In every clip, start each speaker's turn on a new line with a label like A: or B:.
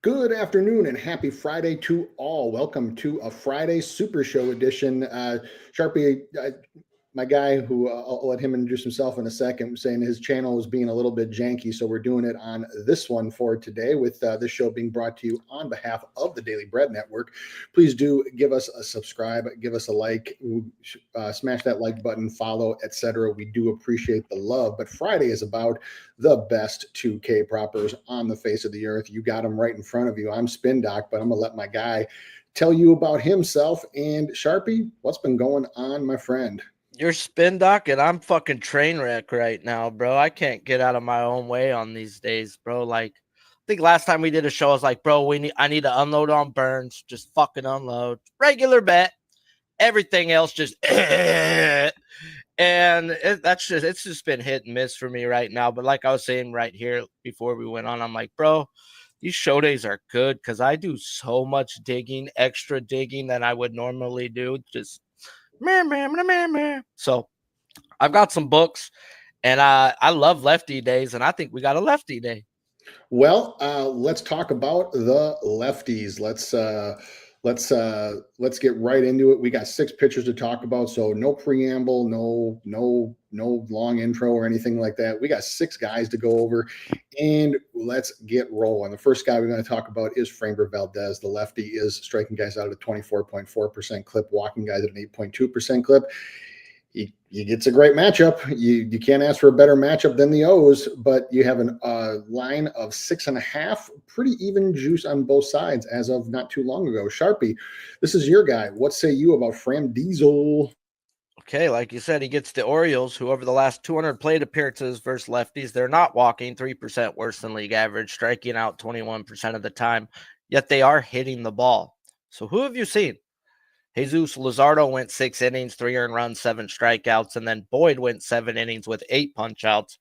A: Good afternoon and happy Friday to all. Welcome to a Friday Super Show edition. Sharpie, my guy, who I'll let him introduce himself in a second, was saying his channel was being a little bit janky, so we're doing it on this one for today, with this show being brought to you on behalf of the Daily Bread Network. Please do give us a subscribe, give us a like, smash that like button, follow, etc. We do appreciate the love, but Friday is about the best 2K proppers on the face of the earth. You got them right in front of you. I'm Spin Doc, but I'm going to let my guy tell you about himself. And Sharpie, what's been going on, my friend?
B: You're Spin Doc, and I'm fucking train wreck right now, bro. I can't get out of my own way on these days, bro. Like, I think last time we did a show, I was like, bro, I need to unload on Burns. Just fucking unload. Regular bet. Everything else just and it's just been hit and miss for me right now. But like I was saying right here before we went on, I'm like, bro, these show days are good because I do so much digging, extra digging than I would normally do. Just so I've got some books, and I love lefty days, and I think we got a lefty day.
A: Well, let's talk about the lefties. Let's get right into it. We got 6 pitchers to talk about, so no preamble, no long intro or anything like that. We got 6 guys to go over, and let's get rolling. The first guy we're going to talk about is Framber Valdez. The lefty is striking guys out at a 24.4% clip, walking guys at an 8.2% clip. He gets a great matchup. You can't ask for a better matchup than the O's, but you have a line of 6.5, pretty even juice on both sides as of not too long ago. Sharpie, this is your guy. What say you about Fram Diesel?
B: Okay, like you said, he gets the Orioles, who over the last 200 plate appearances versus lefties, they're not walking 3% worse than league average, striking out 21% of the time, yet they are hitting the ball. So who have you seen? Jesus Luzardo went 6 innings, 3 earned runs, 7 strikeouts, and then Boyd went 7 innings with 8 punch-outs,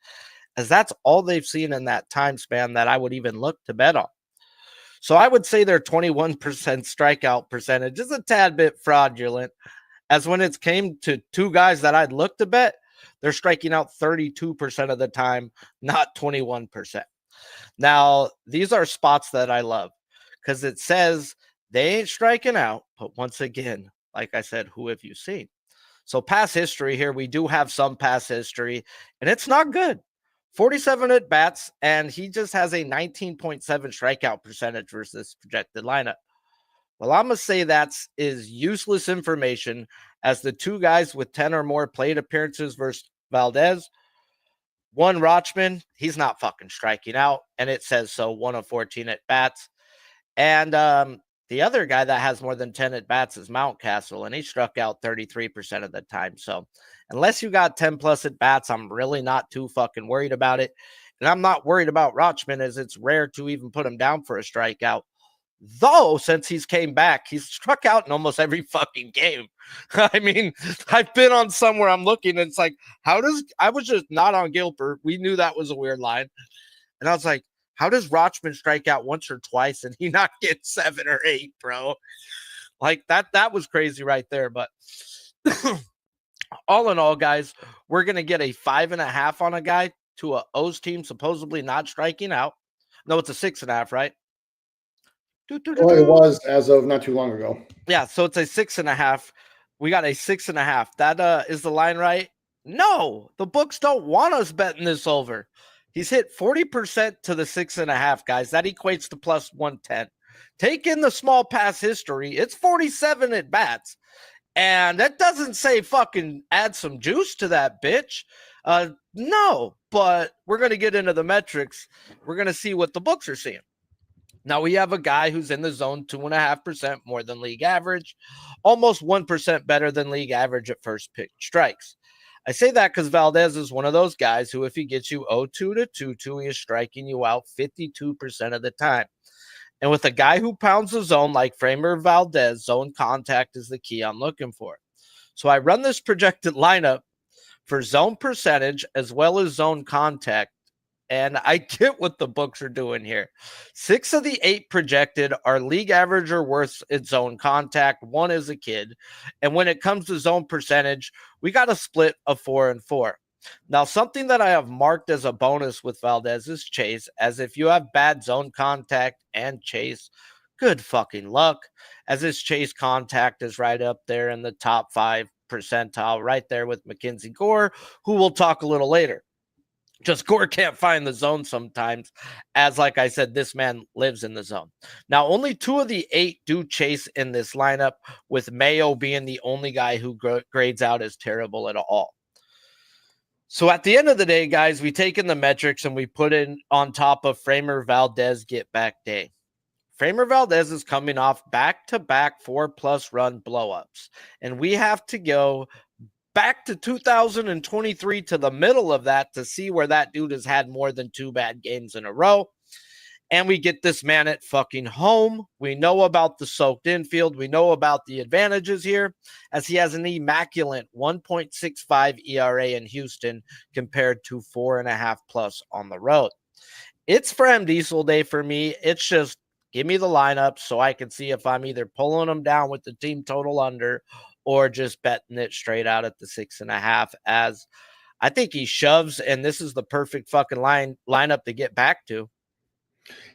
B: as that's all they've seen in that time span that I would even look to bet on. So I would say their 21% strikeout percentage is a tad bit fraudulent, as when it came to 2 guys that I'd look to bet, they're striking out 32% of the time, not 21%. Now, these are spots that I love because it says they ain't striking out, but once again, like I said, who have you seen? So past history here, we do have some past history, and it's not good. 47 at bats, and he just has a 19.7 strikeout percentage versus this projected lineup. Well, I'm going to say that's is useless information, as the 2 guys with 10 or more plate appearances versus Valdez. One, Rochman, he's not fucking striking out, and it says so, 1 of 14 at bats. And the other guy that has more than 10 at bats is Mountcastle, and he struck out 33% of the time. So unless you got 10 plus at bats, I'm really not too fucking worried about it. And I'm not worried about Rochman, as it's rare to even put him down for a strikeout. Though, since he's came back, he's struck out in almost every fucking game. I mean, I've been on somewhere I'm looking, and it's like, I was just not on Gilbert. We knew that was a weird line. And I was like, how does Rochman strike out once or twice and he not get 7 or 8, bro? Like that was crazy right there. But all in all, guys, we're going to get a 5.5 on a guy to a O's team supposedly not striking out. No, it's a 6.5, right?
A: Well, it was as of not too long ago.
B: Yeah, so it's a 6.5. We got a 6.5. That is the line right? No, the books don't want us betting this over. He's hit 40% to the 6.5, guys. That equates to plus 110. Take in the small pass history. It's 47 at bats. And that doesn't say fucking add some juice to that bitch. No, but we're going to get into the metrics. We're going to see what the books are seeing. Now we have a guy who's in the zone 2.5% more than league average, almost 1% better than league average at first pitch strikes. I say that because Valdez is one of those guys who, if he gets you 0-2 to 2-2, he is striking you out 52% of the time. And with a guy who pounds the zone like Framber Valdez, zone contact is the key I'm looking for. So I run this projected lineup for zone percentage as well as zone contact, and I get what the books are doing here. 6 of the 8 projected are league average or worse in zone contact. 1 is a kid. And when it comes to zone percentage, we got a split of 4 and 4. Now, something that I have marked as a bonus with Valdez is chase, as if you have bad zone contact and chase, good fucking luck, as his chase contact is right up there in the top 5 percentile, right there with Mackenzie Gore, who we'll talk a little later. Just Gore can't find the zone sometimes, as like I said, this man lives in the zone. Now, only 2 of the 8 do chase in this lineup, with Mayo being the only guy who grades out as terrible at all. So at the end of the day, guys, we take in the metrics and we put in on top of Framer Valdez get back day. Framer Valdez is coming off back-to-back 4+ run blowups, and we have to go back to 2023 to the middle of that to see where that dude has had more than 2 bad games in a row. And we get this man at fucking home. We know about the soaked infield. We know about the advantages here, as he has an immaculate 1.65 ERA in Houston compared to 4.5+ on the road. It's Fram Diesel day for me. It's just give me the lineup so I can see if I'm either pulling them down with the team total under or just betting it straight out at the 6.5, as I think he shoves, and this is the perfect fucking lineup to get back to.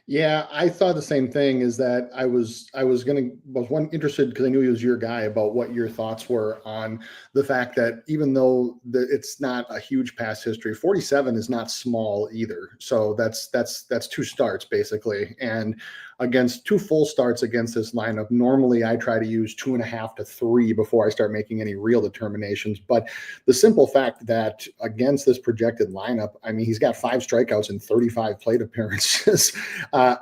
A: Yeah, I thought the same thing. Is that I was interested because I knew he was your guy about what your thoughts were on the fact that even though it's not a huge past history, 47 is not small either. So that's 2 starts basically, and against 2 full starts against this lineup, normally I try to use 2.5 to 3 before I start making any real determinations. But the simple fact that against this projected lineup, I mean, he's got 5 strikeouts and 35 plate appearances.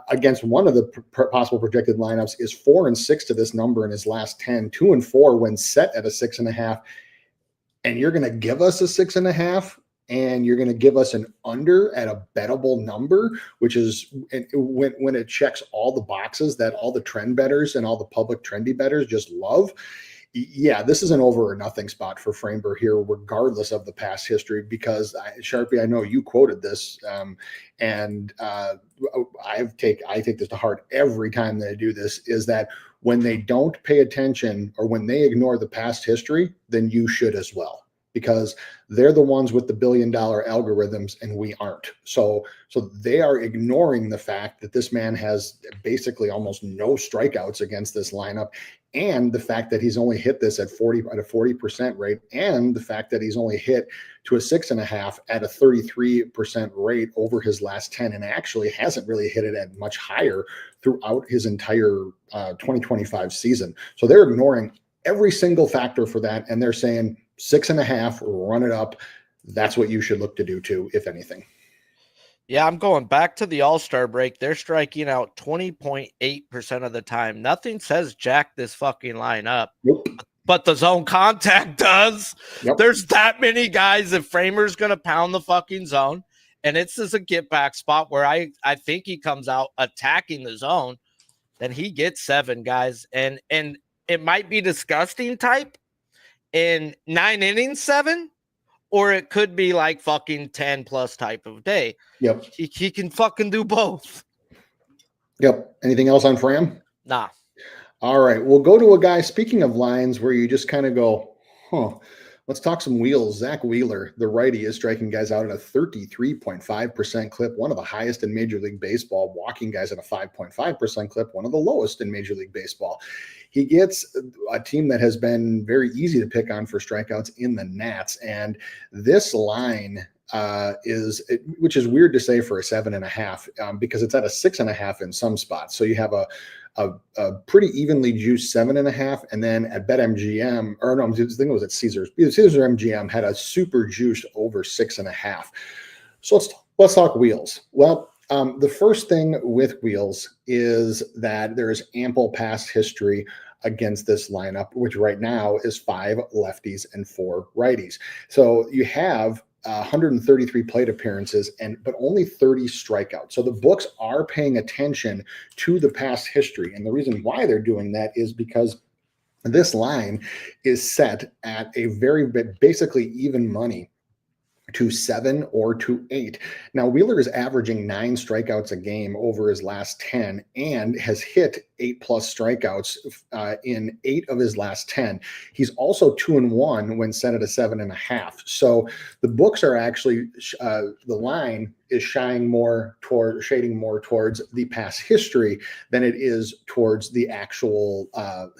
A: Against one of the possible projected lineups is 4 and 6 to this number in his last 10, 2 and 4 when set at a 6.5. And you're going to give us a 6.5, and you're going to give us an under at a bettable number, which is when it checks all the boxes that all the trend bettors and all the public trendy bettors just love. Yeah, this is an over or nothing spot for Framber here, regardless of the past history, because Sharpie, I know you quoted this, and I take this to heart every time that I do this, is that when they don't pay attention or when they ignore the past history, then you should as well, because they're the ones with the $1 billion algorithms and we aren't. So they are ignoring the fact that this man has basically almost no strikeouts against this lineup, and the fact that he's only hit this at a 40% rate, and the fact that he's only hit to a 6.5 at a 33% rate over his last 10, and actually hasn't really hit it at much higher throughout his entire 2025 season. So they're ignoring every single factor for that, and they're saying 6.5, run it up. That's what you should look to do too, if anything.
B: Yeah, I'm going back to the All-Star break. They're striking out 20.8% of the time. Nothing says jack this fucking line up.
A: Nope.
B: But the zone contact does.
A: Yep.
B: There's that many guys. If Framer's going to pound the fucking zone, and it's just a get back spot where I think he comes out attacking the zone, then he gets 7 guys. And it might be disgusting type in 9 innings, 7. Or it could be like fucking 10+ type of day.
A: Yep.
B: He can fucking do both.
A: Yep. Anything else on Fram?
B: Nah. All
A: right. We'll go to a guy, speaking of lines, where you just kind of go, let's talk some wheels. Zach Wheeler, the righty, is striking guys out at a 33.5% clip, one of the highest in Major League Baseball, walking guys at a 5.5% clip, one of the lowest in Major League Baseball. He gets a team that has been very easy to pick on for strikeouts in the Nats. And this line which is weird to say for a 7.5, because it's at a 6.5 in some spots. So you have a pretty evenly juiced 7.5, and then at BetMGM, or no, I think it was at Caesars. Either Caesars or MGM had a super juiced over 6.5. So let's talk wheels. Well, the first thing with wheels is that there is ample past history against this lineup, which right now is 5 lefties and 4 righties. So you have 133 plate appearances but only 30 strikeouts. So the books are paying attention to the past history. And the reason why they're doing that is because this line is set at a very basically even money to 7 or to 8. Now, Wheeler is averaging 9 strikeouts a game over his last 10 and has hit 8+ strikeouts in 8 of his last 10. He's also 2-1 when set at a 7.5. So the books are actually, the line is shading more towards the past history than it is towards the actual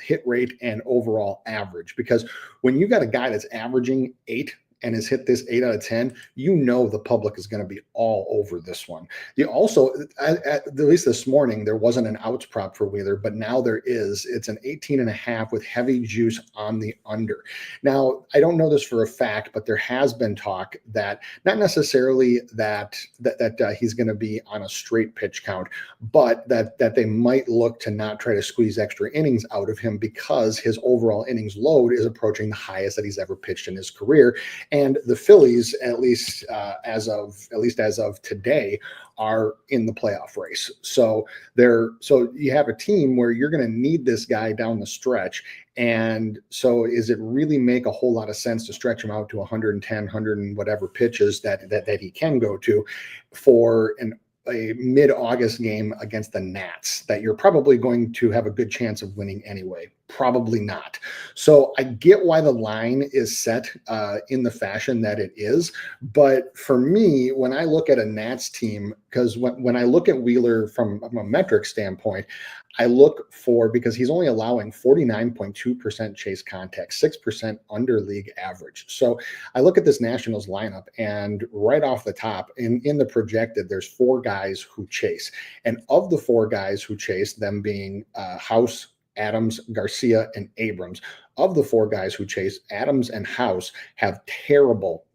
A: hit rate and overall average. Because when you got a guy that's averaging 8 and has hit this 8 out of 10, you know the public is going to be all over this one. You also, at least this morning, there wasn't an outs prop for Wheeler, but now there is. It's an 18.5 with heavy juice on the under. Now, I don't know this for a fact, but there has been talk that not necessarily that he's going to be on a straight pitch count, but that they might look to not try to squeeze extra innings out of him because his overall innings load is approaching the highest that he's ever pitched in his career. And the Phillies, at least as of today, are in the playoff race. So you have a team where you're going to need this guy down the stretch. And so is it really make a whole lot of sense to stretch him out to 110, 100 and whatever pitches that he can go to for a mid-August game against the Nats that you're probably going to have a good chance of winning anyway? Probably not. So I get why the line is set in the fashion that it is. But for me, when I look at a Nats team, because when I look at Wheeler from a metric standpoint, I look for, because he's only allowing 49.2% chase contact, 6% under league average. So I look at this Nationals lineup, and right off the top, in the projected, there's 4 guys who chase. And of the 4 guys who chase, them being House, Adams, Garcia, and Abrams. Of the 4 guys who chase, Adams and House have terrible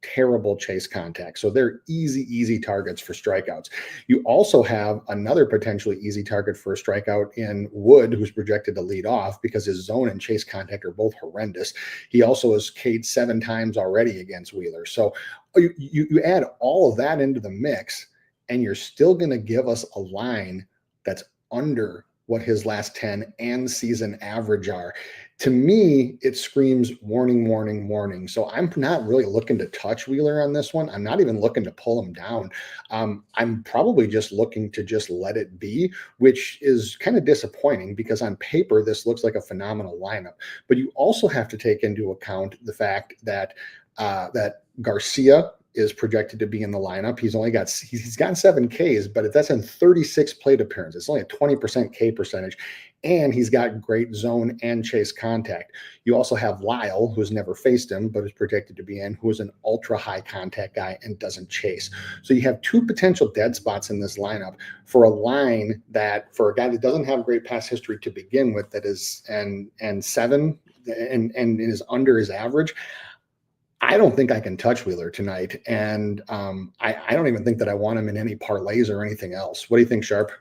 A: chase contact. So they're easy targets for strikeouts. You also have another potentially easy target for a strikeout in Wood, who's projected to lead off because his zone and chase contact are both horrendous. He also has K'd 7 times already against Wheeler. So you add all of that into the mix, and you're still going to give us a line that's under what his last 10 and season average are. To me, it screams warning. So I'm not really looking to touch Wheeler on this one. I'm not even looking to pull him down. I'm probably just looking to just let it be, which is kind of disappointing because on paper, this looks like a phenomenal lineup. But you also have to take into account the fact that that Garcia is projected to be in the lineup. He's gotten 7 Ks, but that's in 36 plate appearances. It's only a 20% K percentage, and he's got great zone and chase contact. You also have Lyle, who's never faced him, but is projected to be in, who is an ultra high contact guy and doesn't chase. So you have 2 potential dead spots in this lineup for a line that, for a guy that doesn't have great past history to begin with, that is and 7 and is under his average. I don't think I can touch Wheeler tonight, and I don't even think that I want him in any parlays or anything else. What do you think, Sharp?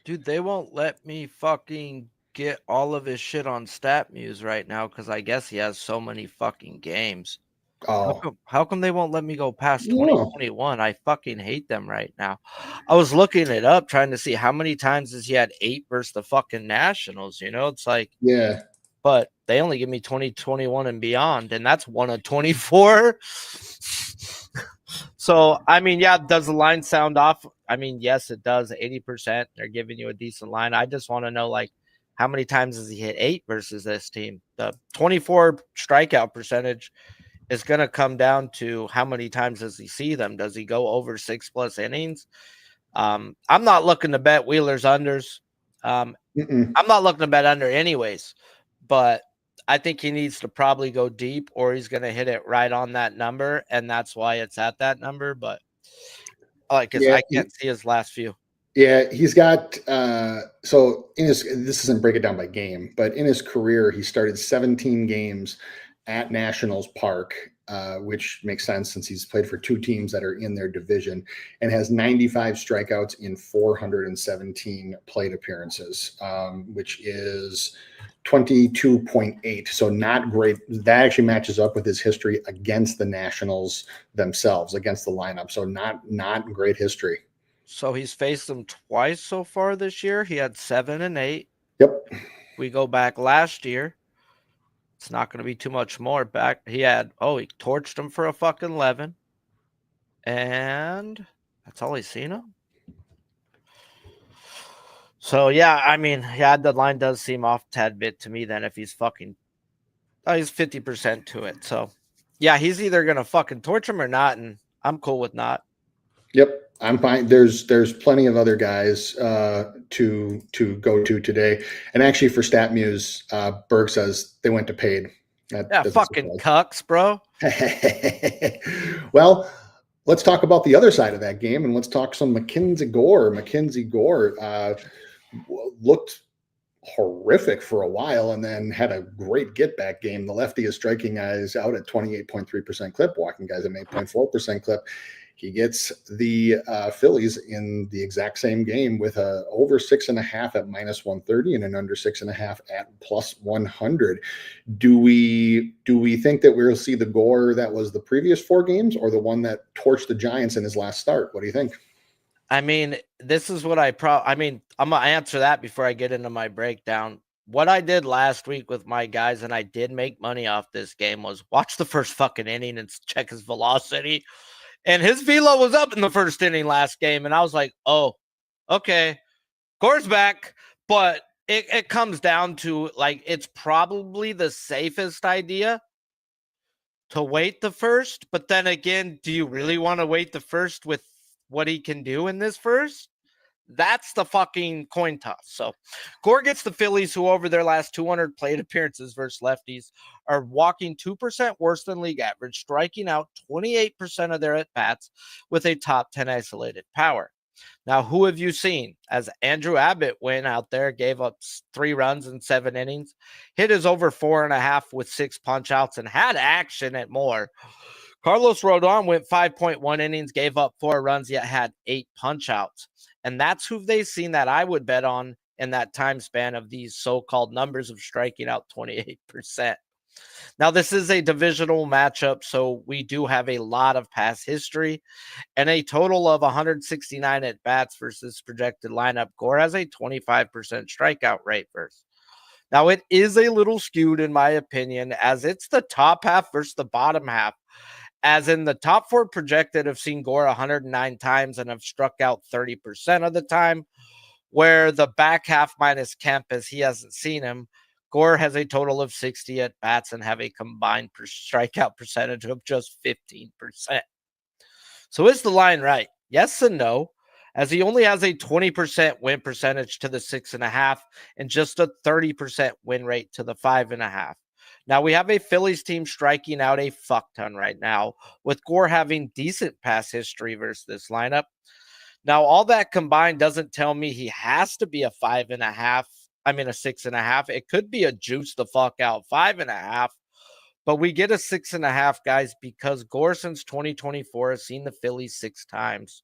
B: Dude, they won't let me fucking get all of his shit on StatMuse right now because I guess he has so many fucking games.
A: Oh,
B: How come they won't let me go past
A: no.
B: 2021? I fucking hate them right now. I was looking it up trying to see how many times has he had 8 versus the fucking Nationals, It's like,
A: Yeah.
B: but they only give me 2021 and beyond, and that's 1 of 24. So, I mean, yeah, does the line sound off? I mean, yes, it does. 80%. They're giving you a decent line. I just want to know, like, how many times has he hit 8 versus this team? The 24 strikeout percentage is going to come down to how many times does he see them? Does he go over 6+ innings? I'm not looking to bet Wheeler's unders. I'm not looking to bet under anyways, but I think he needs to probably go deep or he's going to hit it right on that number. And that's why it's at that number. But because
A: Yeah.
B: I can't see his last few.
A: Yeah, he's got so this doesn't break it down by game, but in his career, he started 17 games at Nationals Park, which makes sense since he's played for 2 teams that are in their division, and has 95 strikeouts in 417 plate appearances, which is 22.8. So not great. That actually matches up with his history against the Nationals themselves, against the lineup. So not great history.
B: So he's faced them twice so far this year. He had 7 and 8.
A: Yep.
B: We go back last year. It's not going to be too much more back. He torched him for a fucking 11. And that's all he's seen him. So yeah, I mean, yeah, the line does seem off a tad bit to me then if he's fucking he's 50% to it. So yeah, he's either gonna fucking torch him or not, and I'm cool with not.
A: Yep, I'm fine. There's plenty of other guys to go to today, and actually for StatMuse, Berg says they went to paid. That
B: Yeah,
A: doesn't
B: fucking cucks, bro.
A: surprise. Well, let's talk about the other side of that game, and let's talk some Mackenzie Gore. Mackenzie Gore looked horrific for a while and then had a great get back game. The lefty is striking guys out at 28.3% clip, walking guys at 8.4% clip. He gets the Phillies in the exact same game with a over 6.5 at -130 and an under 6.5 at +100. Do we think that we'll see the Gore that was the previous 4 games, or the one that torched the Giants in his last start? What do you think?
B: I mean, this is what I'm gonna answer that before I get into my breakdown. What I did last week with my guys, and I did make money off this game, was watch the first fucking inning and check his velocity. And his velo was up in the first inning last game. And I was like, oh, okay, Gore's back. But it comes down to, like, it's probably the safest idea to wait the first. But then again, do you really want to wait the first with what he can do in this first? That's the fucking coin toss. So Gore gets the Phillies, who over their last 200 plate appearances versus lefties are walking 2% worse than league average, striking out 28% of their at-bats with a top 10 isolated power. Now, who have you seen? As Andrew Abbott went out there, gave up 3 runs in 7 innings, hit his over 4.5 with 6 punch outs, and had action at more. Carlos Rodon went 5.1 innings, gave up 4 runs, yet had 8 punch outs. And that's who they've seen that I would bet on in that time span of these so-called numbers of striking out 28%. Now, this is a divisional matchup, so we do have a lot of past history and a total of 169 at bats versus projected lineup. Gore has a 25% strikeout rate versus. Now, it is a little skewed, in my opinion, as it's the top half versus the bottom half. As in, the top 4 projected have seen Gore 109 times and have struck out 30% of the time, where the back half minus Kemp, as he hasn't seen him, Gore has a total of 60 at bats and have a combined strikeout percentage of just 15%. So is the line right? Yes and no, as he only has a 20% win percentage to the 6.5 and just a 30% win rate to the 5.5. Now, we have a Phillies team striking out a fuck ton right now, with Gore having decent past history versus this lineup. Now, all that combined doesn't tell me he has to be a 5.5. I mean, a 6.5. It could be a juice the fuck out 5.5. But we get a 6.5, guys, because Gore since 2024 has seen the Phillies 6 times.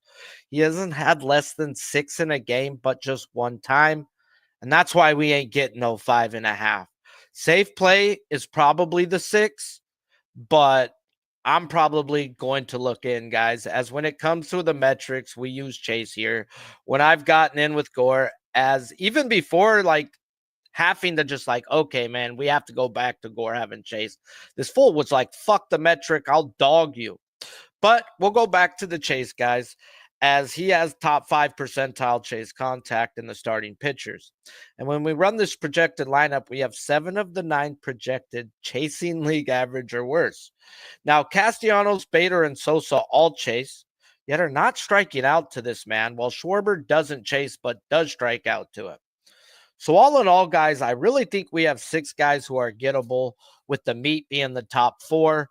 B: He hasn't had less than 6 in a game, but just 1 time. And that's why we ain't getting no 5.5. Safe play is probably the 6, but I'm probably going to look in, guys, as when it comes to the metrics, we use Chase here. When I've gotten in with Gore, as even before, like, having to just like, okay, man, we have to go back to Gore having Chase. This fool was like, fuck the metric, I'll dog you. But we'll go back to the Chase, guys, as he has top 5 percentile chase contact in the starting pitchers. And when we run this projected lineup, we have 7 of the 9 projected chasing league average or worse. Now, Castellanos, Bader, and Sosa all chase, yet are not striking out to this man, while Schwarber doesn't chase but does strike out to him. So all in all, guys, I really think we have 6 guys who are gettable, with the meat being the top 4.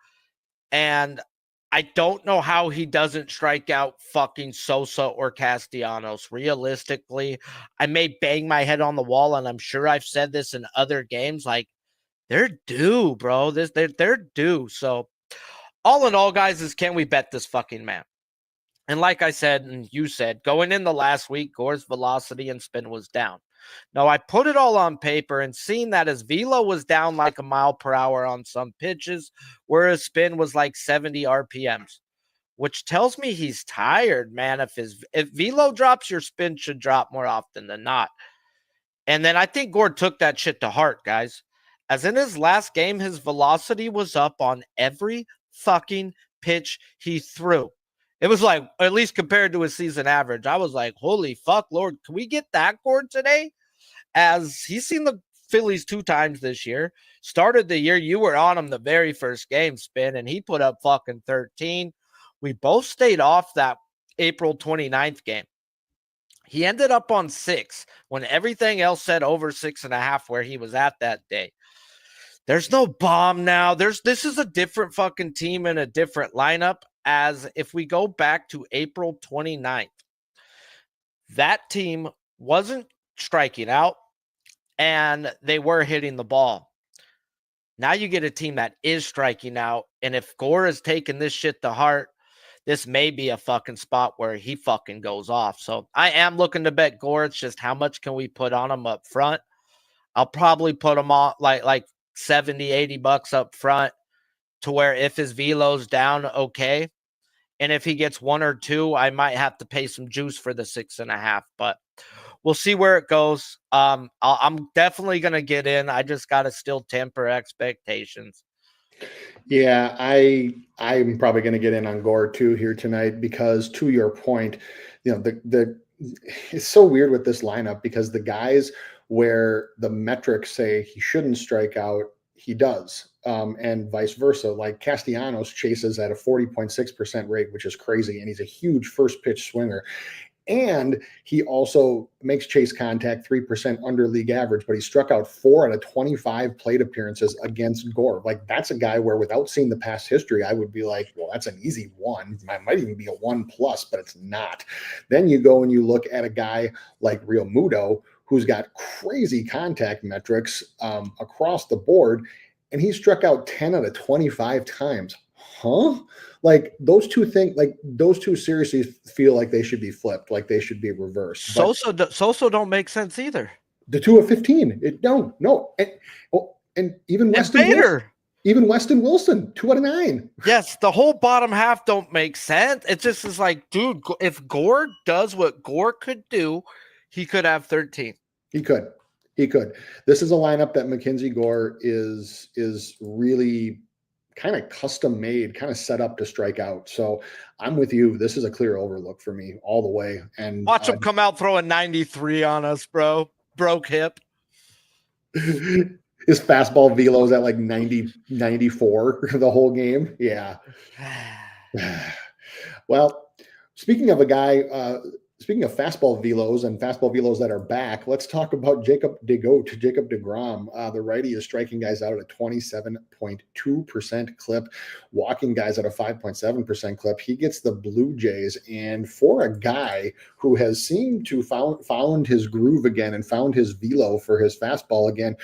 B: And I don't know how he doesn't strike out fucking Sosa or Castellanos. Realistically, I may bang my head on the wall, and I'm sure I've said this in other games. Like, they're due, bro. They're due. So all in all, guys, is can we bet this fucking man? And like I said, and you said, going in the last week, Gore's velocity and spin was down. Now, I put it all on paper, and seeing that his velo was down like a mile per hour on some pitches, where his spin was like 70 RPMs, which tells me he's tired, man. If velo drops, your spin should drop more often than not. And then I think Gore took that shit to heart, guys. As in his last game, his velocity was up on every fucking pitch he threw. It was like, at least compared to his season average, I was like, holy fuck, Lord, can we get that Gord today? As he's seen the Phillies 2 times this year. Started the year, you were on him the very first game, Spin, and he put up fucking 13. We both stayed off that April 29th game. He ended up on 6 when everything else said over 6.5 where he was at that day. There's no bomb now. This is a different fucking team and a different lineup. As if we go back to April 29th, that team wasn't striking out and they were hitting the ball. Now you get a team that is striking out. And if Gore is taking this shit to heart, this may be a fucking spot where he fucking goes off. So I am looking to bet Gore. It's just how much can we put on him up front? I'll probably put him on like 70, 80 bucks up front to where if his velo's down, okay. And if he gets 1 or 2, I might have to pay some juice for the 6.5, but we'll see where it goes. I'm definitely going to get in. I just got to still temper expectations.
A: Yeah, I'm probably going to get in on Gore too here tonight because, to your point, you know, it's so weird with this lineup because the guys where the metrics say he shouldn't strike out, he does, and vice versa. Like Castellanos chases at a 40.6% rate, which is crazy, and he's a huge first pitch swinger. And he also makes chase contact 3% under league average, but he struck out 4 out of 25 plate appearances against Gore. Like, that's a guy where, without seeing the past history, I would be like, well, that's an easy 1. It might even be a 1+, but it's not. Then you go and you look at a guy like Real Muto, who's got crazy contact metrics across the board, and he struck out 10 out of 25 times. Huh? Like those two seriously feel like they should be flipped, like they should be reversed.
B: Sosa don't make sense either.
A: The 2 of 15, it don't. No, and even Weston Wilson, 2 out of 9.
B: Yes, the whole bottom half don't make sense. It just is like, dude, if Gore does what Gore could do, he could have 13.
A: He could. This is a lineup that Mackenzie Gore is really kind of custom made, kind of set up to strike out. So I'm with you. This is a clear overlook for me all the way. And
B: watch him come out throwing 93 on us, bro. Broke hip.
A: His fastball velo's at like 90, 94 the whole game. Yeah. Well, speaking of fastball velos and fastball velos that are back, let's talk about Jacob deGrom. The righty is striking guys out at a 27.2% clip, walking guys at a 5.7% clip. He gets the Blue Jays, and for a guy who has seemed to found his groove again and found his velo for his fastball again,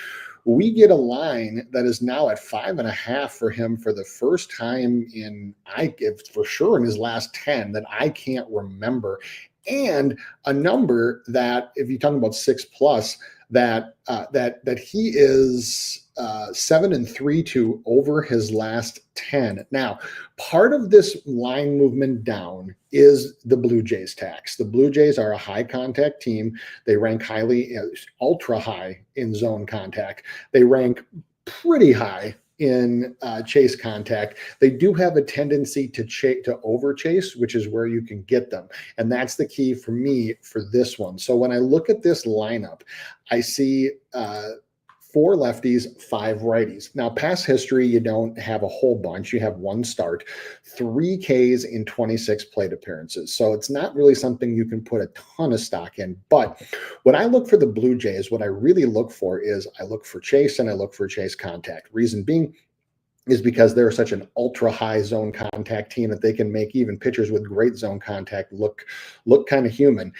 A: we get a line that is now at 5.5 for him for the first time for sure in his last 10 that I can't remember. And a number that, if you're talking about 6+, that he is 7-3 to over his last 10. Now, part of this line movement down is the Blue Jays tax. The Blue Jays are a high contact team. They rank highly, ultra high in zone contact. They rank pretty high in chase contact. They do have a tendency to over chase, which is where you can get them. And that's the key for me for this one. So when I look at this lineup, I see 4 lefties, 5 righties. Now, past history, you don't have a whole bunch. You have 1 start, 3 Ks in 26 plate appearances. So it's not really something you can put a ton of stock in. But when I look for the Blue Jays, what I really look for is I look for chase and I look for chase contact. Reason being is because they're such an ultra high zone contact team that they can make even pitchers with great zone contact look kind of human.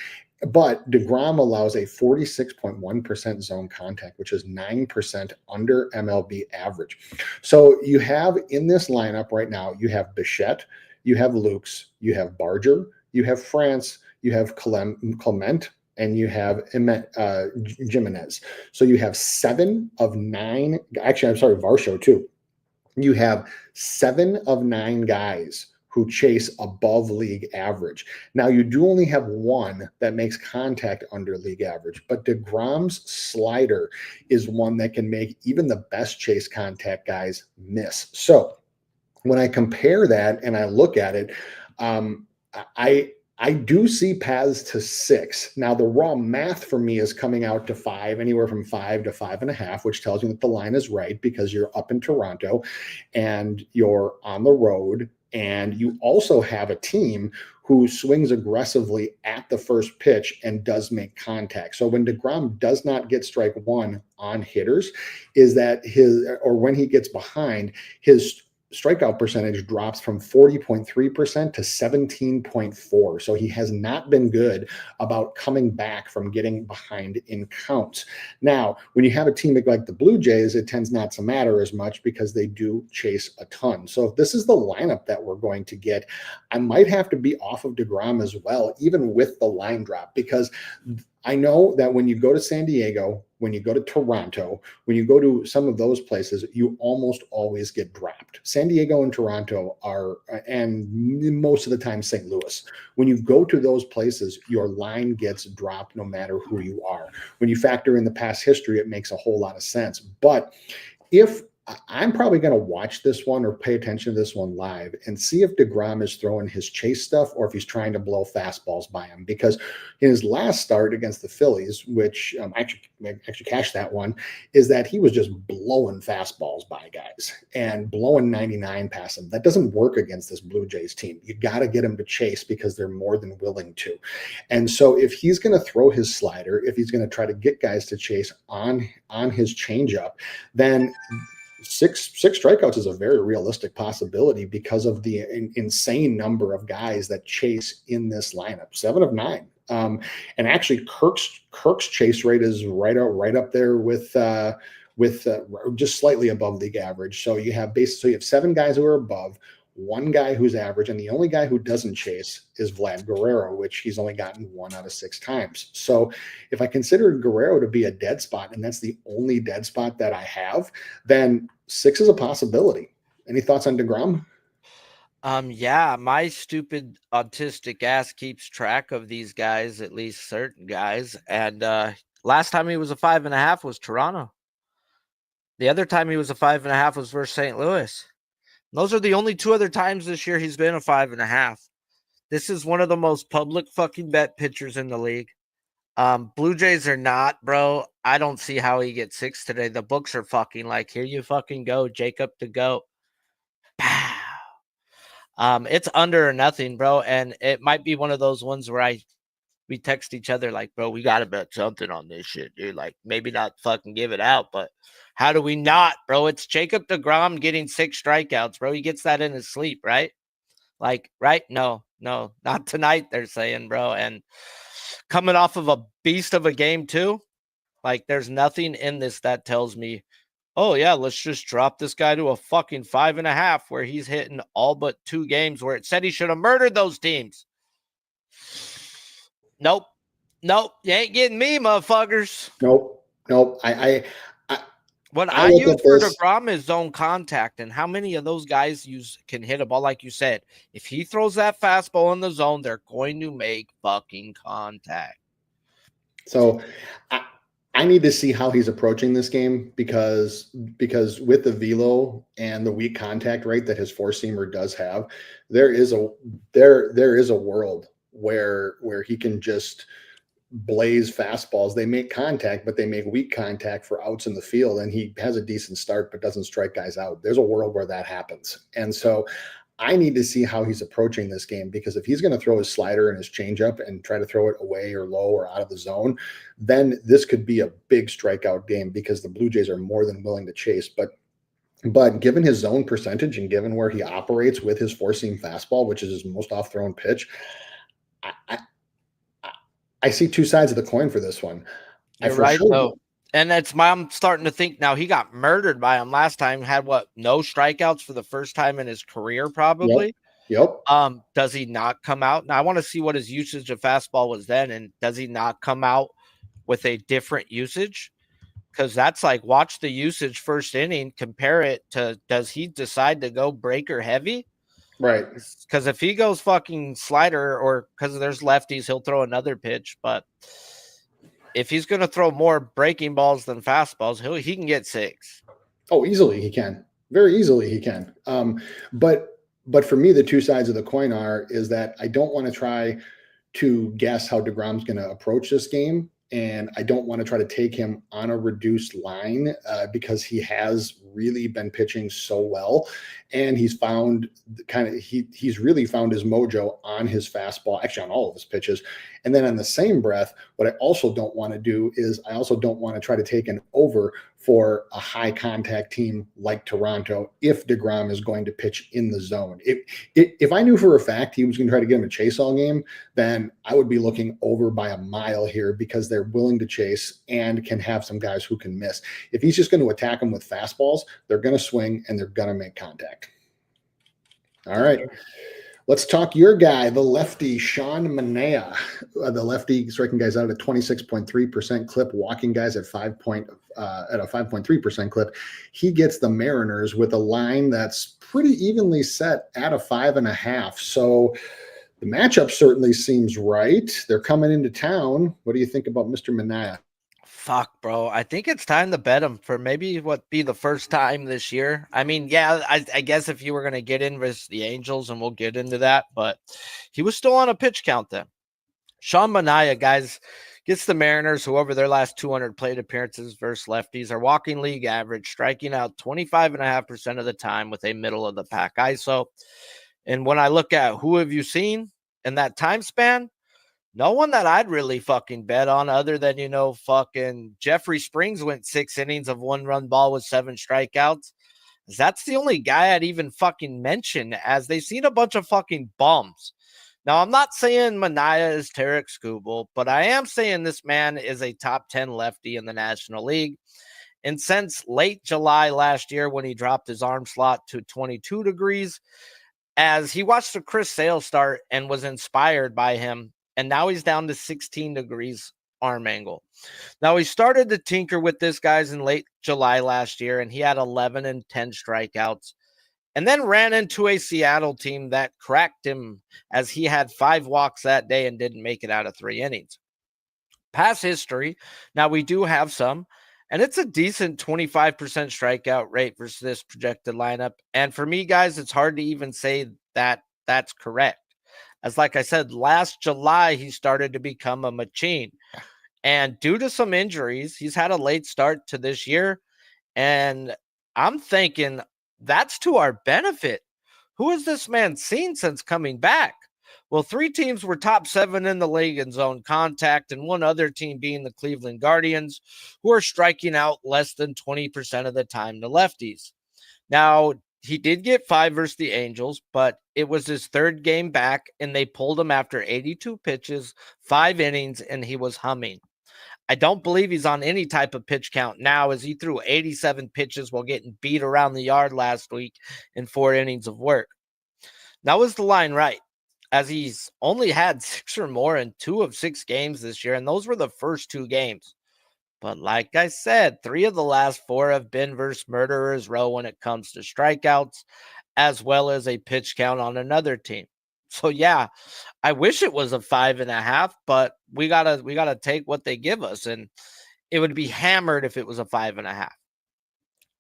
A: But deGrom allows a 46.1% zone contact, which is 9% under MLB average. So you have in this lineup right now, you have Bichette, you have Lukes, you have Barger, you have France, you have Clement, and you have Jimenez. So you have 7 of 9. Actually, I'm sorry, Varsho too. You have 7 of 9 guys who chase above league average. Now, you do only have 1 that makes contact under league average, but deGrom's slider is one that can make even the best chase contact guys miss. So when I compare that and I look at it, I do see paths to 6. Now, the raw math for me is coming out to 5, anywhere from 5 to 5.5, which tells me that the line is right because you're up in Toronto and you're on the road. And you also have a team who swings aggressively at the first pitch and does make contact. So when DeGrom does not get strike one on hitters, is that or when he gets behind, his strikeout percentage drops from 40.3% to 17.4. So he has not been good about coming back from getting behind in counts. Now, when you have a team like the Blue Jays, it tends not to matter as much because they do chase a ton. So if this is the lineup that we're going to get, I might have to be off of DeGrom as well, even with the line drop, because I know that when you go to San Diego, when you go to Toronto, when you go to some of those places, you almost always get dropped. San Diego and Toronto are, and most of the time St. Louis. When you go to those places, your line gets dropped no matter who you are. When you factor in the past history, it makes a whole lot of sense. But if I'm probably going to watch this one or pay attention to this one live and see if DeGrom is throwing his chase stuff or if he's trying to blow fastballs by him. Because in his last start against the Phillies, which actually cashed that one, is that he was just blowing fastballs by guys and blowing 99 past them. That doesn't work against this Blue Jays team. You got to get them to chase because they're more than willing to. And so if he's going to throw his slider, if he's going to try to get guys to chase on his changeup, then six strikeouts is a very realistic possibility because of the insane number of guys that chase in this lineup. 7 of 9. And actually Kirk's chase rate is right up there with just slightly above league average. So you have 7 guys who are above, 1 guy who's average, and the only guy who doesn't chase is Vlad Guerrero, which he's only gotten 1 out of 6 times. So if I consider Guerrero to be a dead spot, and that's the only dead spot that I have, then 6 is a possibility. Any thoughts on DeGrom?
B: Yeah, my stupid autistic ass keeps track of these guys, at least certain guys. And last time he was a 5.5 was Toronto. The other time he was a 5.5 was versus St. Louis. Those are the only 2 other times this year he's been a 5.5. This is one of the most public fucking bet pitchers in the league. Blue Jays are not, bro. I don't see how he gets 6 today. The books are fucking like, here you fucking go, Jacob the GOAT. Pow. It's under or nothing, bro. And it might be one of those ones where we text each other like, bro, we gotta bet something on this shit, dude. Like, maybe not fucking give it out, but how do we not, bro? It's Jacob deGrom getting 6 strikeouts, bro. He gets that in his sleep, right? Like, right? No, not tonight, they're saying, bro. And coming off of a beast of a game, too. Like, there's nothing in this that tells me, oh, yeah, let's just drop this guy to a fucking 5.5 where he's hitting all but 2 games where it said he should have murdered those teams. Nope. You ain't getting me, motherfuckers.
A: Nope.
B: What I use for DeGrom is zone contact, and how many of those guys can hit a ball, like you said. If he throws that fastball in the zone, they're going to make fucking contact.
A: So I need to see how he's approaching this game because with the velo and the weak contact rate that his 4-seamer does have, there is a world where he can just blaze fastballs. They make contact, but they make weak contact for outs in the field, and he has a decent start but doesn't strike guys out. There's a world where that happens. And so I need to see how he's approaching this game, because if he's going to throw his slider and his changeup and try to throw it away or low or out of the zone, then this could be a big strikeout game because the Blue Jays are more than willing to chase. But given his zone percentage and given where he operates with his 4-seam fastball, which is his most off-thrown pitch, I see 2 sides of the coin for this one.
B: You're right, though. And I'm starting to think now he got murdered by him last time, had no strikeouts for the first time in his career, probably.
A: Yep.
B: Does he not come out? Now I want to see what his usage of fastball was then, and does he not come out with a different usage? Because that's like, watch the usage first inning, compare it to, does he decide to go breaker heavy?
A: Right.
B: Because if he goes fucking slider, or because there's lefties, he'll throw another pitch. But if he's going to throw more breaking balls than fastballs, he can get 6.
A: Oh, easily he can. Very easily he can. But But for me, the two sides of the coin is that I don't want to try to guess how DeGrom's going to approach this game. And I don't want to try to take him on a reduced line because he has really been pitching so well. And he's found he's really found his mojo on his fastball, actually on all of his pitches. And then on the same breath, what I also don't want to do is I also don't want to try to take an over for a high contact team like Toronto if DeGrom is going to pitch in the zone. If I knew for a fact he was going to try to get him a chase all game, then I would be looking over by a mile here because they're willing to chase and can have some guys who can miss. If he's just going to attack them with fastballs, they're going to swing and they're going to make contact. All right. Let's talk your guy, the lefty, Sean Manaea. The lefty striking guys out at a 26.3% clip, walking guys at a 5.3% clip. He gets the Mariners with a line that's pretty evenly set at a 5.5. So the matchup certainly seems right. They're coming into town. What do you think about Mr. Manaea?
B: Fuck, bro. I think it's time to bet him for maybe what be the first time this year. I mean, yeah, I guess if you were going to get in versus the Angels, and we'll get into that, but he was still on a pitch count then. Sean Manaea, guys, gets the Mariners, who over their last 200 plate appearances versus lefties are walking league average, striking out 25.5% of the time with a middle of the pack ISO. And when I look at who have you seen in that time span, no one that I'd really fucking bet on other than, fucking Jeffrey Springs went 6 innings of 1-run ball with 7 strikeouts. That's the only guy I'd even fucking mention, as they've seen a bunch of fucking bums. Now, I'm not saying Manaea is Tarek Skubal, but I am saying this man is a top 10 lefty in the National League. And since late July last year, when he dropped his arm slot to 22 degrees, as he watched the Chris Sale start and was inspired by him, and now he's down to 16 degrees arm angle. Now, he started to tinker with this guys in late July last year, and he had 11 and 10 strikeouts, and then ran into a Seattle team that cracked him, as he had 5 walks that day and didn't make it out of 3 innings. Past history, now we do have some, and it's a decent 25% strikeout rate versus this projected lineup. And for me, guys, it's hard to even say that that's correct. As like I said, last July, he started to become a machine. And due to some injuries, he's had a late start to this year. And I'm thinking that's to our benefit. Who has this man seen since coming back? Well, 3 teams were top 7 in the league in zone contact, and one other team being the Cleveland Guardians, who are striking out less than 20% of the time to lefties. Now, he did get 5 versus the Angels, but it was his 3rd game back, and they pulled him after 82 pitches, 5 innings, and he was humming. I don't believe he's on any type of pitch count now, as he threw 87 pitches while getting beat around the yard last week in 4 innings of work. Now, is the line right? As he's only had 6 or more in 2 of 6 games this year, and those were the first 2 games. But like I said, 3 of the last 4 have been versus Murderers Row when it comes to strikeouts, as well as a pitch count on another team. So yeah, I wish it was a 5.5, but we gotta take what they give us, and it would be hammered if it was a 5.5.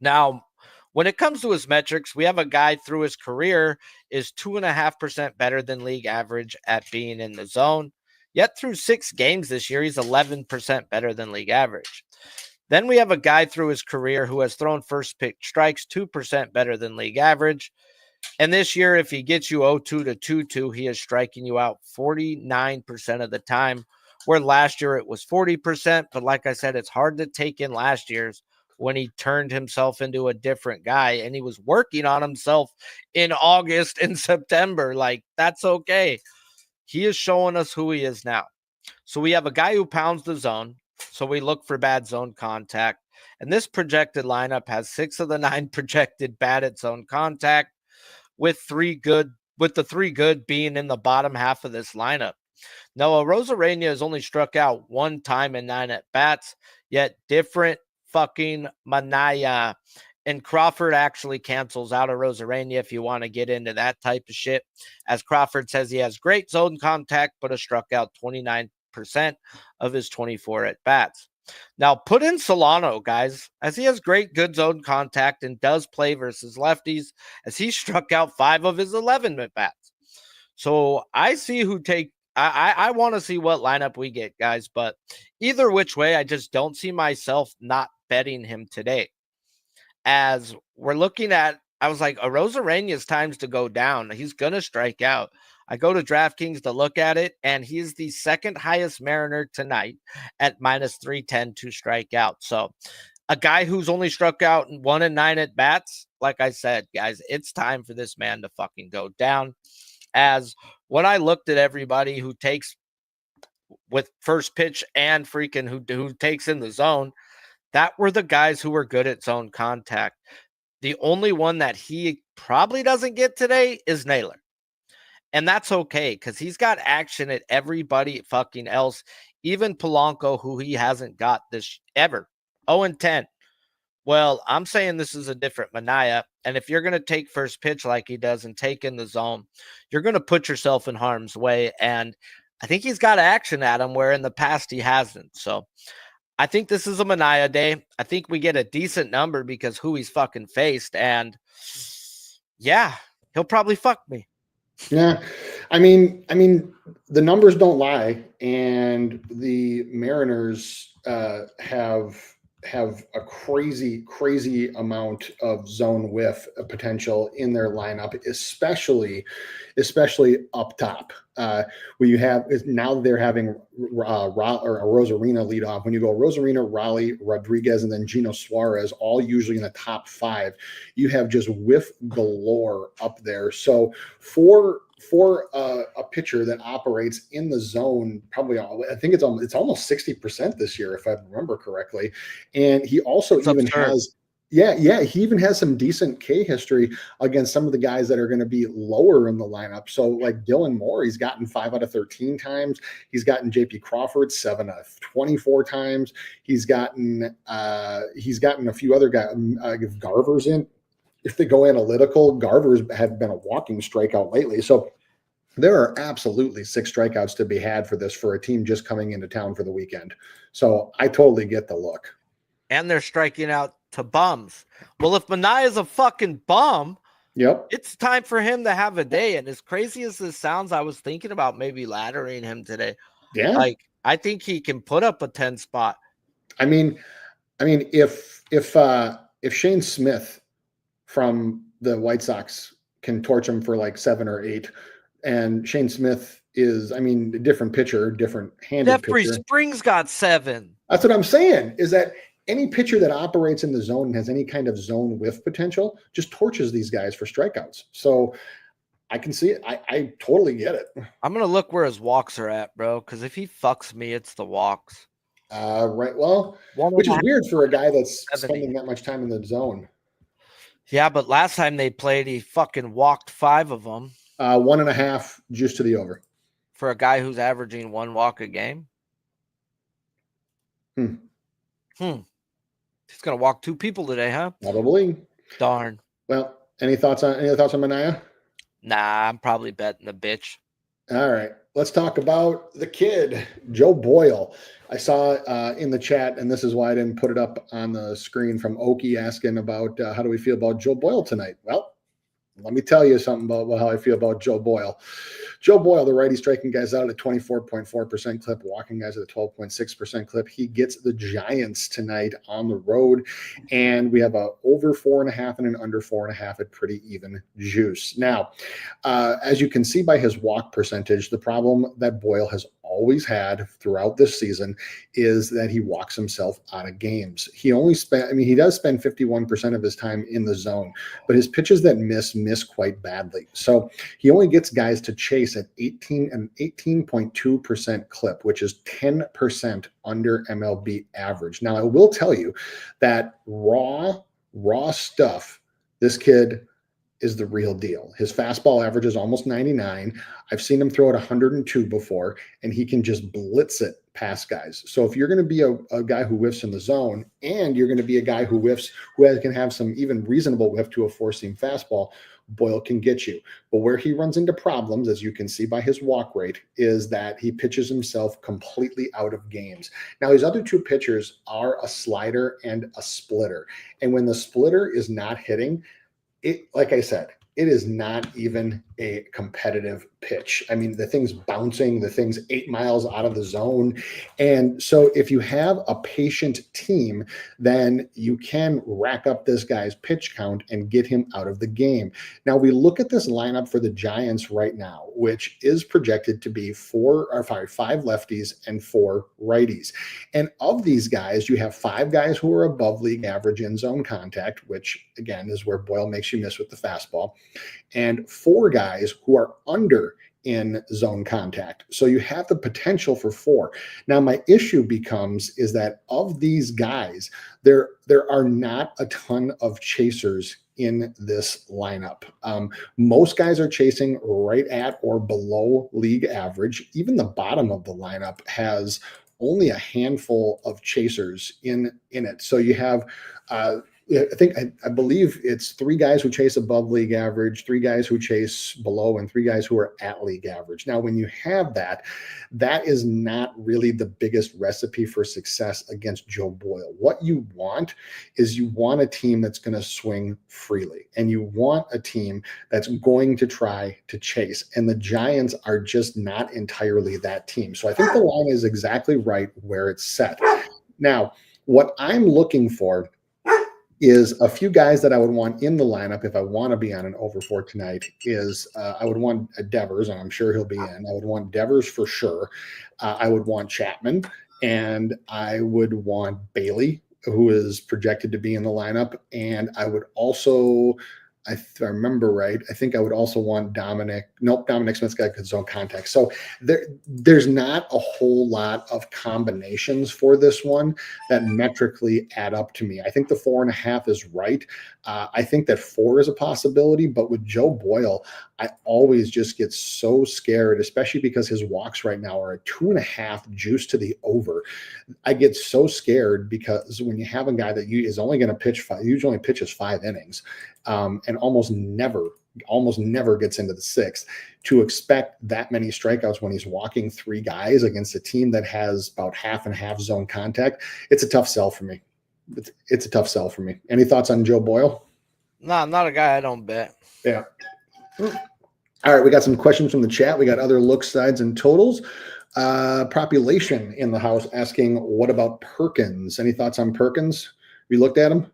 B: Now, when it comes to his metrics, we have a guy through his career is 2.5% better than league average at being in the zone. Yet through 6 games this year, he's 11% better than league average. Then we have a guy through his career who has thrown first pitch strikes 2% better than league average. And this year, if he gets you 0-2 to 2-2, he is striking you out 49% of the time, where last year it was 40%. But like I said, it's hard to take in last year's when he turned himself into a different guy, and he was working on himself in August and September. Like, that's okay. He is showing us who he is now. So we have a guy who pounds the zone. So we look for bad zone contact. And this projected lineup has 6 of the 9 projected bad at zone contact, with the 3 good being in the bottom half of this lineup. Noah Rosarena has only struck out 1 time in 9 at bats, yet different fucking Manaea. And Crawford actually cancels out of Rosarena if you want to get into that type of shit. As Crawford says, he has great zone contact, but has struck out 29% of his 24 at bats. Now put in Solano, guys, as he has great good zone contact and does play versus lefties, as he struck out 5 of his 11 at bats. So I see who take. I want to see what lineup we get, guys. But either which way, I just don't see myself not betting him today. As we're looking at, I was like, Arozarena's times to go down. He's gonna strike out. I go to DraftKings to look at it, and he's the second highest Mariner tonight at minus 310 to strike out. So a guy who's only struck out 1 and 9 at bats, like I said, guys, it's time for this man to fucking go down. As when I looked at everybody who takes with first pitch and freaking who takes in the zone, that were the guys who were good at zone contact. The only one that he probably doesn't get today is Naylor. And that's okay, because he's got action at everybody fucking else, even Polanco, who he hasn't got this ever. 0-10. Well, I'm saying this is a different Manaea. And if you're going to take first pitch like he does and take in the zone, you're going to put yourself in harm's way. And I think he's got action at him where in the past he hasn't. So I think this is a Manaea day. I think we get a decent number because who he's fucking faced. And yeah, he'll probably fuck me.
A: Yeah. I mean, the numbers don't lie, and the Mariners have a crazy amount of zone whiff potential in their lineup, especially up top. Where you have now they're having Rosarina lead off. When you go Rosarina, Raleigh, Rodriguez, and then Gino Suarez, all usually in the top 5, you have just whiff galore up there. So for a pitcher that operates in the zone, probably I think it's almost 60% this year, if I remember correctly. And he also has he even has some decent K history against some of the guys that are going to be lower in the lineup. So like Dylan Moore, he's gotten 5 out of 13 times. He's gotten JP Crawford 7 out of 24 times. He's gotten a few other guys. If Garver's in, if they go analytical, Garver's had been a walking strikeout lately. So there are absolutely 6 strikeouts to be had for a team just coming into town for the weekend. So I totally get the look.
B: And they're striking out to bums. Well, if Manaea is a fucking bum, it's time for him to have a day. And as crazy as this sounds, I was thinking about maybe laddering him today.
A: Yeah.
B: Like, I think he can put up a 10 spot.
A: I mean, if Shane Smith from the White Sox can torch him for like 7 or 8, and Shane Smith is, a different pitcher, different-handed
B: Jeffrey
A: pitcher.
B: Springs got 7.
A: That's what I'm saying, is that any pitcher that operates in the zone and has any kind of zone whiff potential just torches these guys for strikeouts. So I can see it. I totally get it.
B: I'm going to look where his walks are at, bro, because if he fucks me, it's the walks.
A: Right. Well, which is weird for a guy that's spending that much time in the zone.
B: Yeah, but last time they played, he fucking walked 5 of them.
A: 1.5 juice to the over.
B: For a guy who's averaging 1 walk a game? He's gonna walk 2 people today, huh?
A: Probably.
B: Darn.
A: Well, any thoughts on Manaea?
B: Nah, I'm probably betting the bitch.
A: All right. Let's talk about the kid, Joe Boyle. I saw in the chat, and this is why I didn't put it up on the screen, from Okie asking about how do we feel about Joe Boyle tonight? Well, let me tell you something about how I feel about Joe Boyle. Joe Boyle, the righty, striking guys out at 24.4% clip, walking guys at a 12.6% clip. He gets the Giants tonight on the road, and we have a over 4.5 and an under 4.5 at pretty even juice. Now, as you can see by his walk percentage, the problem that Boyle has always had throughout this season is that he walks himself out of games. He does spend 51% of his time in the zone, but his pitches that miss quite badly. So he only gets guys to chase at 18.2% clip, which is 10% under MLB average. Now, I will tell you that raw stuff, this kid is the real deal. His fastball average is almost 99. I've seen him throw at 102 before, and he can just blitz it past guys. So if you're going to be a guy who whiffs in the zone, and you're going to be a guy who whiffs, can have some even reasonable whiff to a four-seam fastball, Boyle can get you. But where he runs into problems, as you can see by his walk rate, is that he pitches himself completely out of games. Now, his other two pitchers are a slider and a splitter. And when the splitter is not hitting, it, like I said, it is not even a competitive pitch. I mean, the thing's bouncing, the thing's 8 miles out of the zone. And so if you have a patient team, then you can rack up this guy's pitch count and get him out of the game. Now, we look at this lineup for the Giants right now, which is projected to be 5 lefties and 4 righties. And of these guys, you have 5 guys who are above league average in zone contact, which again is where Boyle makes you miss with the fastball, and 4 guys who are under in zone contact. So you have the potential for 4. Now, my issue is that of these guys, there are not a ton of chasers in this lineup. Most guys are chasing right at or below league average. Even the bottom of the lineup has only a handful of chasers in it. So you have I believe it's 3 guys who chase above league average, 3 guys who chase below, and 3 guys who are at league average. Now, when you have that, that is not really the biggest recipe for success against Joe Boyle. What you want is you want a team that's going to swing freely, and you want a team that's going to try to chase. And the Giants are just not entirely that team. So I think the line is exactly right where it's set. Now, what I'm looking for is a few guys that I would want in the lineup if I want to be on an over 4 tonight is I would want Devers, and I'm sure he'll be in. I would want Devers for sure. I would want Chapman, and I would want Bailey, who is projected to be in the lineup. And I would also, if I remember right, I think I would also want Dominic. Nope, Dominic Smith's got good zone contact. So there's not a whole lot of combinations for this one that metrically add up to me. I think the 4.5 is right. I think that 4 is a possibility, but with Joe Boyle, I always just get so scared, especially because his walks right now are a 2.5 juice to the over. I get so scared because when you have a guy that is only going to pitch usually only pitches 5 innings, and almost never gets into the 6th, to expect that many strikeouts when he's walking 3 guys against a team that has about half and half zone contact, it's a tough sell for me. It's a tough sell for me. Any thoughts on Joe Boyle?
B: No, I'm not a guy I don't bet.
A: Yeah. All right, we got some questions from the chat. We got other looks, sides, and totals. Population in the house asking, what about Perkins? Any thoughts on Perkins? You looked at him?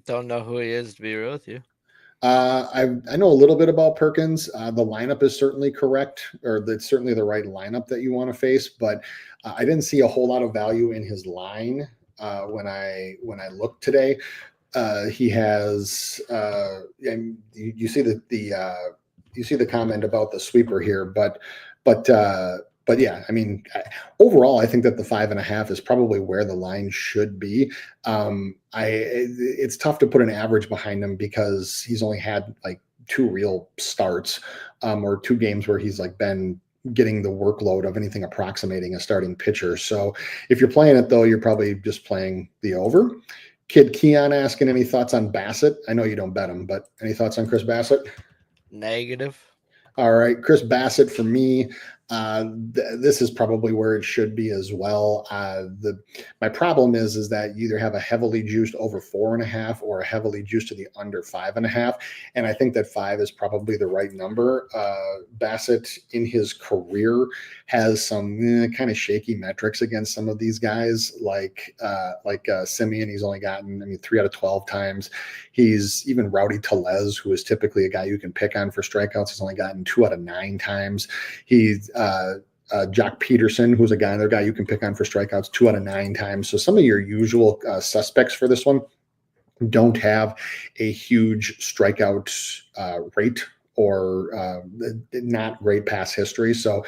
B: Don't know who he is, to be real with you.
A: I know a little bit about Perkins. The lineup is certainly correct, or it's certainly the right lineup that you want to face, but I didn't see a whole lot of value in his line when I looked today. He has, and you see the comment about the sweeper here, but yeah, I mean, overall, I think that the 5.5 is probably where the line should be. It's tough to put an average behind him because he's only had like 2 real starts, or 2 games where he's like been getting the workload of anything approximating a starting pitcher. So if you're playing it though, you're probably just playing the over. Kid Keon asking, any thoughts on Bassett? I know you don't bet him, but any thoughts on Chris Bassett?
B: Negative.
A: All right, Chris Bassett for me. This is probably where it should be as well. My problem is that you either have a heavily juiced over 4.5 or a heavily juiced to the under 5.5, and I think that 5 is probably the right number. Bassett in his career has some kind of shaky metrics against some of these guys, like Simeon. He's only gotten 3 out of 12 times. He's even Rowdy Tellez, who is typically a guy you can pick on for strikeouts. He's only gotten 2 out of 9 times. He's Jock Peterson, who's another guy you can pick on for strikeouts, 2 out of 9 times. So some of your usual suspects for this one don't have a huge strikeout rate or not great pass history. So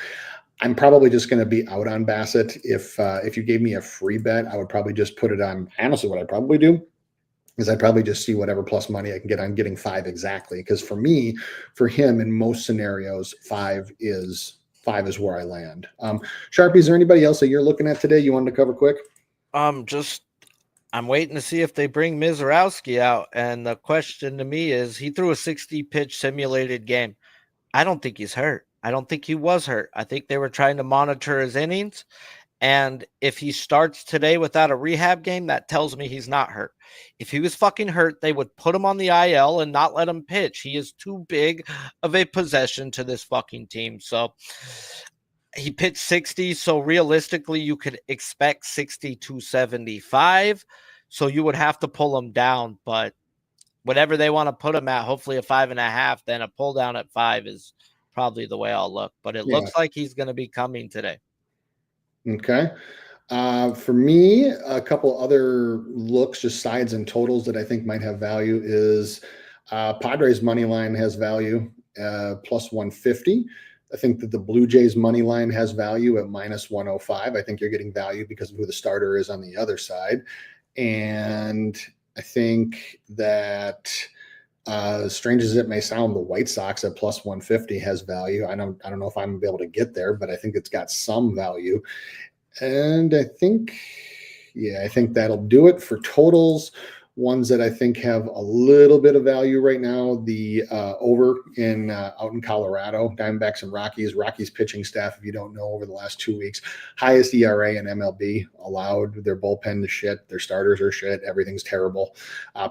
A: I'm probably just going to be out on Bassett. If you gave me a free bet, I would probably just put it on. Honestly, what I'd probably do is I'd probably just see whatever plus money I can get on getting 5 exactly. Because for him, in most scenarios, 5 is where I land. Sharpie, is there anybody else that you're looking at today you wanted to cover quick?
B: Just I'm waiting to see if they bring Mizorowski out. And the question to me is, he threw a 60-pitch simulated game. I don't think he's hurt. I don't think he was hurt. I think they were trying to monitor his innings. And if he starts today without a rehab game, that tells me he's not hurt. If he was fucking hurt, they would put him on the IL and not let him pitch. He is too big of a possession to this fucking team. So he pitched 60. So realistically, you could expect 60 to 75. So you would have to pull him down. But whatever they want to put him at, hopefully a 5.5, then a pull down at 5 is probably the way I'll look. But it looks like he's going to be coming today.
A: Okay. For me, a couple other looks, just sides and totals that I think might have value is Padres money line has value, plus 150. I think that the Blue Jays money line has value at minus 105. I think you're getting value because of who the starter is on the other side. And I think that, as strange as it may sound, the White Sox at plus 150 has value. I don't know if I'm gonna be able to get there, but I think it's got some value. And I think that'll do it for totals. Ones that I think have a little bit of value right now, the over in out in Colorado, Diamondbacks and Rockies. Rockies pitching staff, if you don't know, over the last 2 weeks, highest ERA in MLB, allowed their bullpen to shit, their starters are shit, everything's terrible.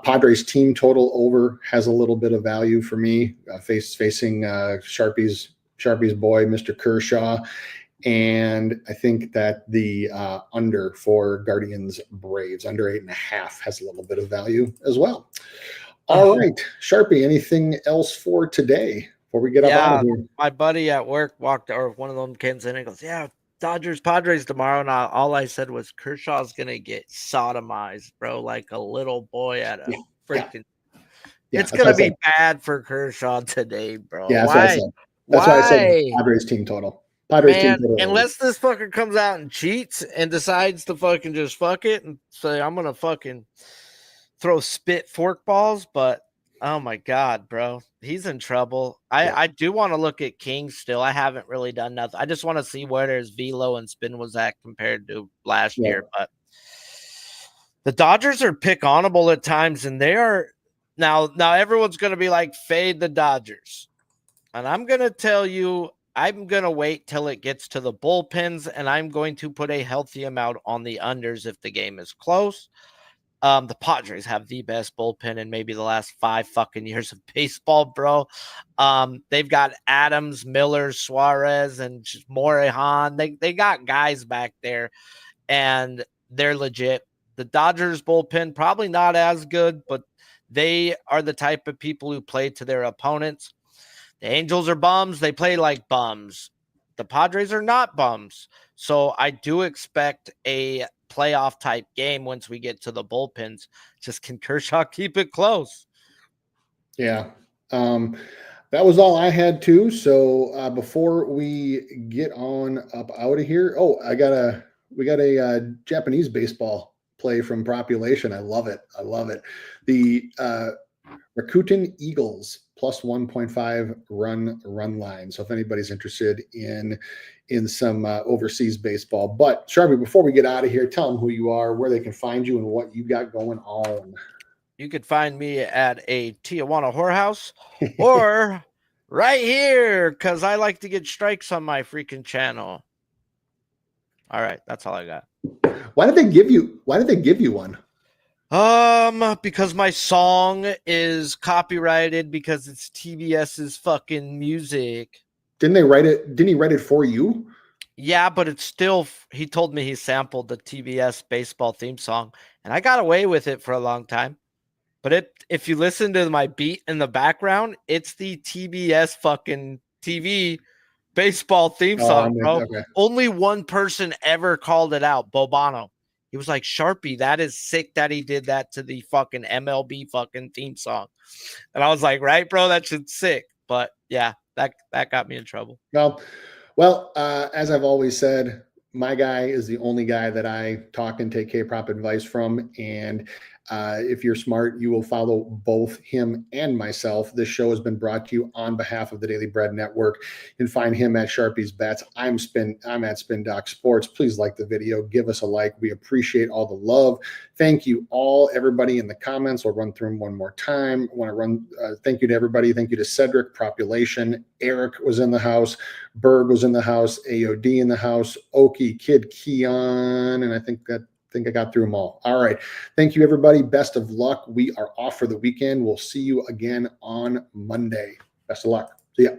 A: Padres team total over has a little bit of value for me, facing Sharpie's boy, Mr. Kershaw. And I think that the under for Guardians Braves, under 8.5, has a little bit of value as well. All right, Sharpie, anything else for today before we get up out of here?
B: My buddy at work walked, or one of them came in and goes, "Yeah, Dodgers Padres tomorrow." And all I said was, Kershaw's gonna get sodomized, bro, like a little boy at a freaking. Yeah, it's gonna be bad for Kershaw today, bro.
A: Yeah,
B: why?
A: That's why I said Padres team total.
B: Man, unless this fucker comes out and cheats and decides to fucking just fuck it and say, I'm going to fucking throw spit fork balls. But, oh my God, bro, he's in trouble. I do want to look at King still. I haven't really done nothing. I just want to see where his velo and spin was at compared to last year. But the Dodgers are pick-onable at times, and they are now everyone's going to be like, fade the Dodgers. And I'm going to tell you, I'm going to wait till it gets to the bullpens, and I'm going to put a healthy amount on the unders if the game is close. The Padres have the best bullpen in maybe the last 5 fucking years of baseball, bro. They've got Adams, Miller, Suarez, and Morejon. They got guys back there, and they're legit. The Dodgers bullpen, probably not as good, but they are the type of people who play to their opponents. The Angels are bums. They play like bums. The Padres are not bums. So I do expect a playoff type game once we get to the bullpens. Just can Kershaw keep it close? Yeah.
A: That was all I had too. So before we get on up out of here, we got a Japanese baseball play from Population. I love it. The Rakuten Eagles plus 1.5 run line. So if anybody's interested in some overseas baseball. But Sharpie, before we get out of here, tell them who you are, where they can find you, and what you got going on.
B: You could find me at a Tijuana whorehouse or right here, because I like to get strikes on my freaking channel. All right, that's all I got.
A: Why did they give you one?
B: Because my song is copyrighted because it's TBS's fucking music.
A: Didn't he write it for you?
B: Yeah, but it's still, he told me he sampled the TBS baseball theme song, and I got away with it for a long time. But if you listen to my beat in the background, it's the TBS fucking TV baseball theme song, bro. Okay. Only one person ever called it out, Bobano. He was like, Sharpie, that is sick that he did that to the fucking MLB fucking theme song. And I was like, right, bro, that shit's sick. But yeah, that got me in trouble.
A: Well, as I've always said, my guy is the only guy that I talk and take K-Prop advice from. And If you're smart, you will follow both him and myself. This show has been brought to you on behalf of the Daily Bread Network. You can find him at Sharpie's Bets. I'm at Spin Doc Sports. Please like the video. Give us a like. We appreciate all the love. Thank you all, everybody in the comments. I'll run through them one more time. I want to run. Thank you to everybody. Thank you to Cedric, Population. Eric was in the house. Berg was in the house. AOD in the house. Okie, Kid, Keon, and I think I got through them all. All right. Thank you, everybody. Best of luck. We are off for the weekend. We'll see you again on Monday. Best of luck. See ya.